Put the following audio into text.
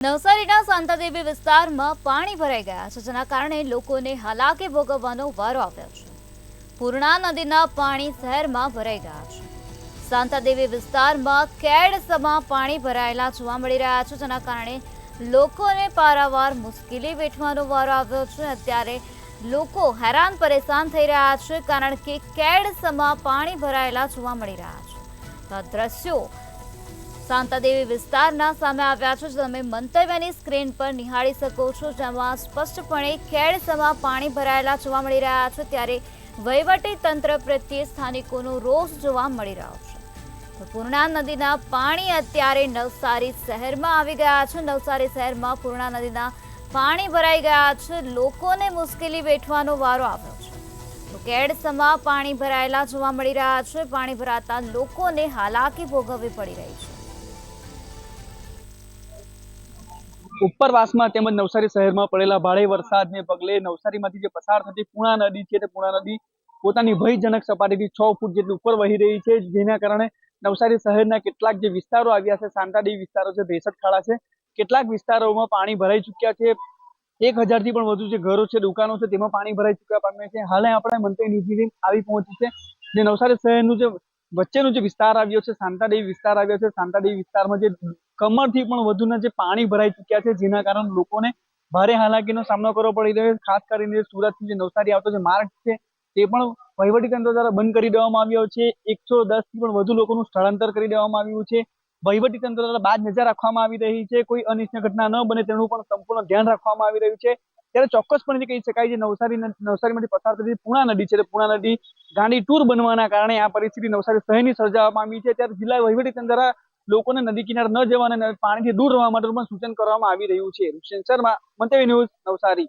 નવસારીના શાંતાદેવી વિસ્તારમાં પાણી ભરાઈ ગયા છે, જેના કારણે લોકોને હાલાકી ભોગવવાનો વારો આવ્યો છે। પૂર્ણા નદીના પાણી શહેરમાં ભરાઈ ગયા છે। શાંતાદેવી વિસ્તારમાં કેડસમાં પાણી ભરાયેલા જોવા મળી રહ્યા છે, જેના કારણે લોકોને પારાવાર મુશ્કેલી વેઠવાનો વારો આવ્યો છે। અત્યારે લોકો હેરાન પરેશાન થઈ રહ્યા છે, કારણ કે કેડસમાં પાણી ભરાયેલા જોવા મળી રહ્યા છે। તો આ દ્રશ્યો શાંતાદેવી વિસ્તારના સામે આવ્યા છે, તમે મંતવ્યની સ્ક્રીન પર નિહાળી શકો છો, જેમાં સ્પષ્ટપણે કેડસમાં પાણી ભરાયેલા જોવા મળી રહ્યા છે। ત્યારે વહીવટી તંત્ર પ્રત્યે સ્થાનિકોનો રોષ જોવા મળી રહ્યો છે। તો પૂર્ણા નદીના પાણી અત્યારે નવસારી શહેરમાં આવી ગયા છે। નવસારી શહેરમાં પૂર્ણા નદીના પાણી ભરાઈ ગયા છે, લોકોને મુશ્કેલી વેઠવાનો વારો આવ્યો છે। તો કેડસમાં પાણી ભરાયેલા જોવા મળી રહ્યા છે। પાણી ભરાતા લોકોને હાલાકી ભોગવવી પડી રહી છે। ઉપરવાસમાં તેમજ નવસારી શહેરમાં પડેલા ભારે વરસાદને પગલે નવસારીમાંથી જે પસાર થતી પૂર્ણા નદી છે, તે પૂર્ણા નદી પોતાની ભયજનક સપાટીથી 6 ફૂટ જેટલી ઉપર વહી રહી છે, જેના કારણે નવસારી શહેરના કેટલાક જે વિસ્તારો આવ્યા છે, શાંતાદેવી વિસ્તારો છે, ભેસટ ખાડા છે, કેટલાક વિસ્તારોમાં પાણી ભરાઈ ચૂક્યા છે। 1000 થી પણ વધુ જે ઘરો છે, દુકાનો છે, તેમાં પાણી ભરાઈ ચૂક્યા પામ્યા છે। હાલે આપણે મંત્રી ન્યૂઝની ટીમ આવી પહોંચી છે, જે નવસારી શહેરનું જે વચ્ચેનો જે વિસ્તાર આવ્યો છે, શાંતાદેવી વિસ્તાર આવ્યો છે। શાંતાદેવી વિસ્તારમાં જે કમરથી પણ વધુના જે પાણી ભરાઈ ચૂક્યા છે, જેના કારણે લોકોને ભારે હાલાકીનો સામનો કરવો પડી રહ્યો છે। ખાસ કરીને સુરતથી જે નવસારી આવતો જે માર્ગ છે, તે પણ વહીવટીતંત્ર દ્વારા બંધ કરી દેવામાં આવ્યો છે। 110 થી પણ વધુ લોકોનું સ્થળાંતર કરી દેવામાં આવ્યું છે। વહીવટીતંત્ર દ્વારા બાજ નજર રાખવામાં આવી રહી છે, કોઈ અનિચ્છનીય ઘટના ન બને તેનું પણ સંપૂર્ણ ધ્યાન રાખવામાં આવી રહ્યું છે। ત્યારે ચોક્કસપણે કહી શકાય છે, નવસારીમાંથી પસાર થતી પૂર્ણા નદી છે, પૂર્ણા નદી ગાંડી ટૂર બનવાના કારણે આ પરિસ્થિતિ નવસારી શહેરની સર્જાવા પામી છે। ત્યારે જિલ્લા વહીવટીતંત્ર દ્વારા લોકોને નદી કિનારે ન જવા અને પાણીથી દૂર રહેવા માટે પણ સૂચન કરવામાં આવી રહ્યું છે। શર્મા, મંતવ્ય ન્યૂઝ, નવસારી।